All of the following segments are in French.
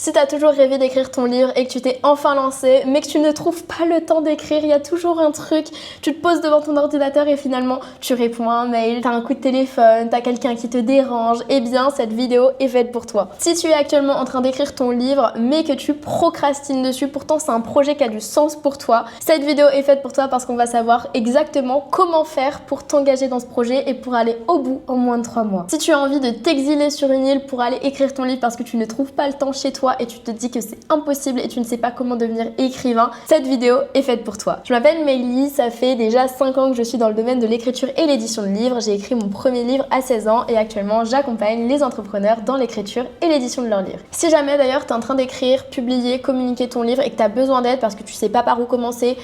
Si tu as toujours rêvé d'écrire ton livre et que tu t'es enfin lancé, mais que tu ne trouves pas le temps d'écrire, il y a toujours un truc, tu te poses devant ton ordinateur et finalement tu réponds à un mail, tu as un coup de téléphone, tu as quelqu'un qui te dérange, eh bien cette vidéo est faite pour toi. Si tu es actuellement en train d'écrire ton livre mais que tu procrastines dessus, pourtant c'est un projet qui a du sens pour toi, cette vidéo est faite pour toi parce qu'on va savoir exactement comment faire pour t'engager dans ce projet et pour aller au bout en moins de 3 mois. Si tu as envie de t'exiler sur une île pour aller écrire ton livre parce que tu ne trouves pas le temps chez toi et tu te dis que c'est impossible et tu ne sais pas comment devenir écrivain, cette vidéo est faite pour toi. Je m'appelle Meili, ça fait déjà 5 ans que je suis dans le domaine de l'écriture et l'édition de livres. J'ai écrit mon premier livre à 16 ans et actuellement j'accompagne les entrepreneurs dans l'écriture et l'édition de leurs livres. Si jamais d'ailleurs tu es en train d'écrire, publier, communiquer ton livre et que tu as besoin d'aide parce que tu sais pas par où commencer,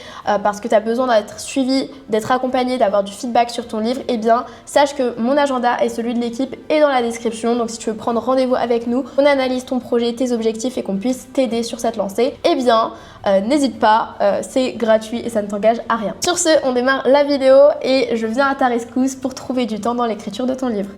parce que tu as besoin d'être suivi, d'être accompagné, d'avoir du feedback sur ton livre, eh bien sache que mon agenda et celui de l'équipe est dans la description. Donc si tu veux prendre rendez-vous avec nous, on analyse ton projet, tes objectifs et qu'on puisse t'aider sur cette lancée, eh bien n'hésite pas, c'est gratuit et ça ne t'engage à rien. Sur ce, on démarre la vidéo et je viens à ta rescousse pour trouver du temps dans l'écriture de ton livre.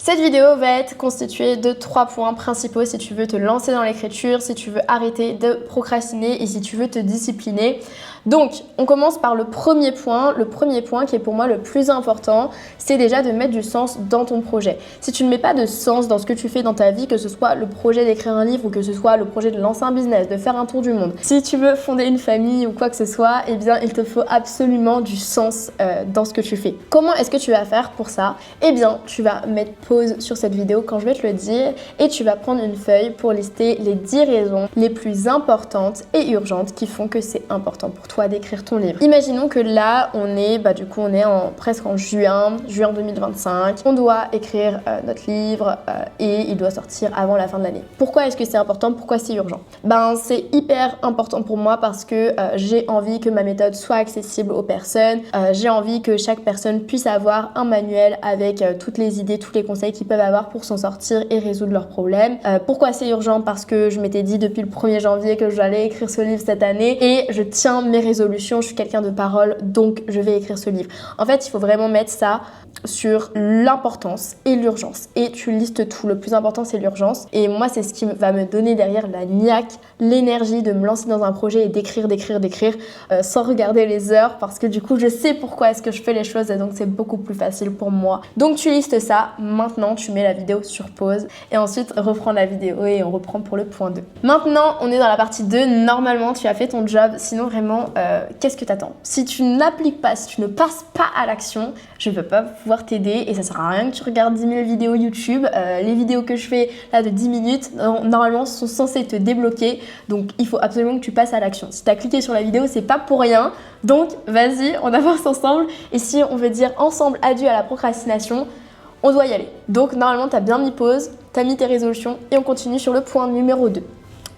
Cette vidéo va être constituée de 3 points principaux si tu veux te lancer dans l'écriture, si tu veux arrêter de procrastiner et si tu veux te discipliner. Donc, on commence par le premier point. Le premier point qui est pour moi le plus important, c'est déjà de mettre du sens dans ton projet. Si tu ne mets pas de sens dans ce que tu fais dans ta vie, que ce soit le projet d'écrire un livre ou que ce soit le projet de lancer un business, de faire un tour du monde, si tu veux fonder une famille ou quoi que ce soit, eh bien, il te faut absolument du sens dans ce que tu fais. Comment est-ce que tu vas faire pour ça? Eh bien, tu vas mettre pause sur cette vidéo quand je vais te le dire et tu vas prendre une feuille pour lister les 10 raisons les plus importantes et urgentes qui font que c'est important pour toi d'écrire ton livre. Imaginons que là on est presque en juin 2025, on doit écrire notre livre et il doit sortir avant la fin de l'année. Pourquoi est-ce que c'est important? Pourquoi c'est urgent? C'est hyper important pour moi parce que j'ai envie que ma méthode soit accessible aux personnes, j'ai envie que chaque personne puisse avoir un manuel avec toutes les idées, tous les conseils qu'ils peuvent avoir pour s'en sortir et résoudre leurs problèmes. Pourquoi c'est urgent? Parce que je m'étais dit depuis le 1er janvier que j'allais écrire ce livre cette année et je tiens mes résolutions, je suis quelqu'un de parole, donc je vais écrire ce livre. En fait, il faut vraiment mettre ça sur l'importance et l'urgence. Et tu listes tout. Le plus important, c'est l'urgence. Et moi, c'est ce qui va me donner derrière la niaque, l'énergie de me lancer dans un projet et d'écrire sans regarder les heures parce que du coup, je sais pourquoi est-ce que je fais les choses et donc c'est beaucoup plus facile pour moi. Donc, tu listes ça. Maintenant, tu mets la vidéo sur pause et ensuite, reprends la vidéo et on reprend pour le point 2. Maintenant, on est dans la partie 2. Normalement, tu as fait ton job. Sinon, vraiment, qu'est-ce que tu attends? Si tu n'appliques pas, si tu ne passes pas à l'action, je ne peux pas pouvoir t'aider et ça sert à rien que tu regardes 10 000 vidéos YouTube. Les vidéos que je fais là de 10 minutes, normalement, sont censées te débloquer. Donc, il faut absolument que tu passes à l'action. Si tu as cliqué sur la vidéo, c'est pas pour rien. Donc, vas-y, on avance ensemble. Et si on veut dire ensemble adieu à la procrastination, on doit y aller. Donc, normalement, tu as bien mis pause, tu as mis tes résolutions et on continue sur le point numéro 2.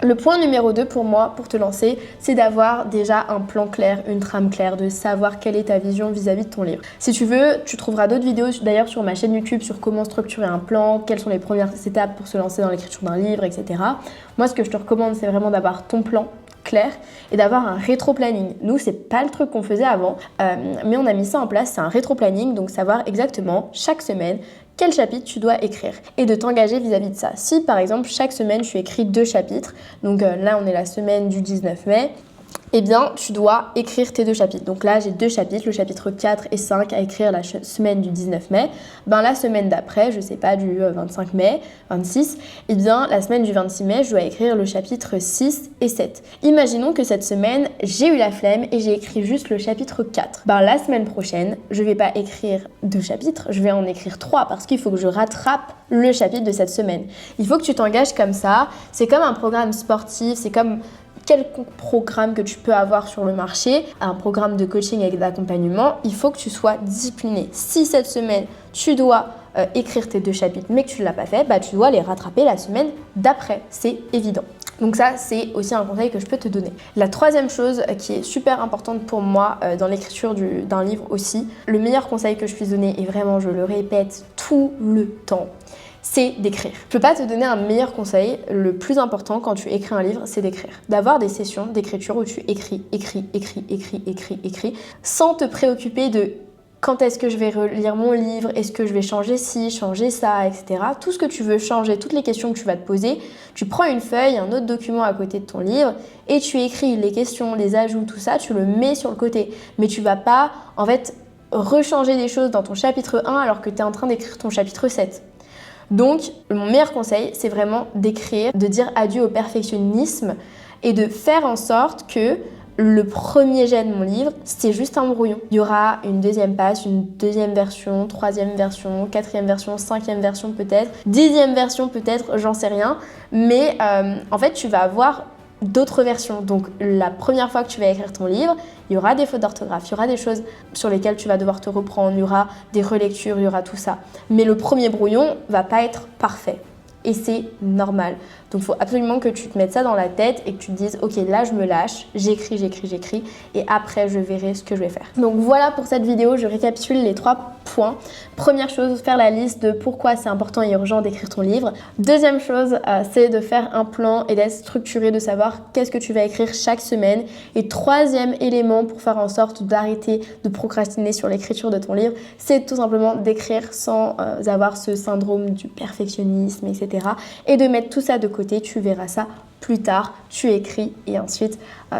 Le point numéro 2 pour moi, pour te lancer, c'est d'avoir déjà un plan clair, une trame claire, de savoir quelle est ta vision vis-à-vis de ton livre. Si tu veux, tu trouveras d'autres vidéos d'ailleurs sur ma chaîne YouTube sur comment structurer un plan, quelles sont les premières étapes pour se lancer dans l'écriture d'un livre, etc. Moi, ce que je te recommande, c'est vraiment d'avoir ton plan clair et d'avoir un rétro-planning. Nous, c'est pas le truc qu'on faisait avant, mais on a mis ça en place, c'est un rétro-planning, donc savoir exactement chaque semaine quel chapitre tu dois écrire et de t'engager vis-à-vis de ça. Si par exemple chaque semaine tu écris 2 chapitres, donc là on est la semaine du 19 mai, eh bien, tu dois écrire tes 2 chapitres. Donc là, j'ai 2 chapitres, le chapitre 4 et 5 à écrire la semaine du 19 mai. La semaine d'après, je sais pas, du 25 mai, 26, eh bien, la semaine du 26 mai, je dois écrire le chapitre 6 et 7. Imaginons que cette semaine, j'ai eu la flemme et j'ai écrit juste le chapitre 4. La semaine prochaine, je vais pas écrire 2 chapitres, je vais en écrire 3 parce qu'il faut que je rattrape le chapitre de cette semaine. Il faut que tu t'engages comme ça. C'est comme un programme sportif, c'est comme quelconque programme que tu peux avoir sur le marché, un programme de coaching avec d'accompagnement, il faut que tu sois discipliné. Si cette semaine, tu dois écrire tes 2 chapitres mais que tu ne l'as pas fait, tu dois les rattraper la semaine d'après, c'est évident. Donc ça, c'est aussi un conseil que je peux te donner. La 3e chose qui est super importante pour moi dans l'écriture d'un livre aussi, le meilleur conseil que je puisse donner, et vraiment je le répète tout le temps, c'est d'écrire. Je peux pas te donner un meilleur conseil. Le plus important quand tu écris un livre, c'est d'écrire. D'avoir des sessions d'écriture où tu écris, sans te préoccuper de quand est-ce que je vais relire mon livre, est-ce que je vais changer ci, changer ça, etc. Tout ce que tu veux changer, toutes les questions que tu vas te poser, tu prends une feuille, un autre document à côté de ton livre et tu écris les questions, les ajouts, tout ça, tu le mets sur le côté. Mais tu vas pas, en fait, rechanger des choses dans ton chapitre 1 alors que tu es en train d'écrire ton chapitre 7. Donc, mon meilleur conseil, c'est vraiment d'écrire, de dire adieu au perfectionnisme et de faire en sorte que le premier jet de mon livre, c'est juste un brouillon. Il y aura une deuxième passe, une deuxième version, troisième version, quatrième version, cinquième version peut-être, 10e version peut-être, j'en sais rien. Mais en fait, tu vas avoir d'autres versions. Donc la première fois que tu vas écrire ton livre, il y aura des fautes d'orthographe, il y aura des choses sur lesquelles tu vas devoir te reprendre, il y aura des relectures, il y aura tout ça. Mais le premier brouillon va pas être parfait. Et c'est normal. Donc il faut absolument que tu te mettes ça dans la tête et que tu te dises ok, là je me lâche, j'écris et après je verrai ce que je vais faire. Donc voilà pour cette vidéo, je récapitule les 3 points. Première chose, faire la liste de pourquoi c'est important et urgent d'écrire ton livre. Deuxième chose, c'est de faire un plan et d'être structuré, de savoir qu'est-ce que tu vas écrire chaque semaine. Et troisième élément pour faire en sorte d'arrêter de procrastiner sur l'écriture de ton livre, c'est tout simplement d'écrire sans avoir ce syndrome du perfectionnisme, etc. Et de mettre tout ça de côté, tu verras ça plus tard, tu écris et ensuite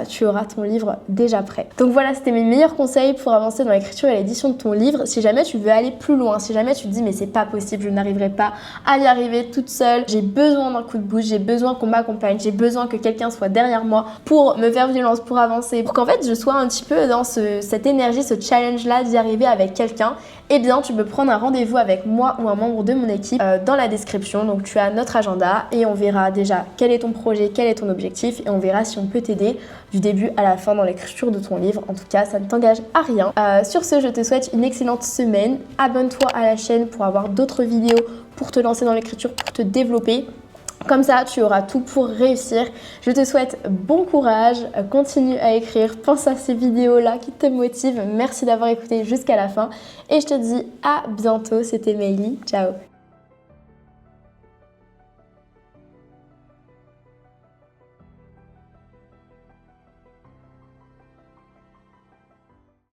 tu auras ton livre déjà prêt. Donc voilà, c'était mes meilleurs conseils pour avancer dans l'écriture et l'édition de ton livre. Si jamais tu veux aller plus loin, si jamais tu te dis mais c'est pas possible, je n'arriverai pas à y arriver toute seule, j'ai besoin d'un coup de boost, j'ai besoin qu'on m'accompagne, j'ai besoin que quelqu'un soit derrière moi pour me faire violence, pour avancer, pour qu'en fait je sois un petit peu dans cette énergie, ce challenge là d'y arriver avec quelqu'un, eh bien tu peux prendre un rendez-vous avec moi ou un membre de mon équipe dans la description. Donc tu as notre agenda et on verra déjà quel est ton projet, quel est ton objectif et on verra si on peut t'aider du début à la fin dans l'écriture de ton livre. En tout cas, ça ne t'engage à rien. Sur ce, je te souhaite une excellente semaine. Abonne-toi à la chaîne pour avoir d'autres vidéos pour te lancer dans l'écriture, pour te développer. Comme ça, tu auras tout pour réussir. Je te souhaite bon courage, continue à écrire, pense à ces vidéos-là qui te motivent. Merci d'avoir écouté jusqu'à la fin et je te dis à bientôt. C'était Meili, ciao.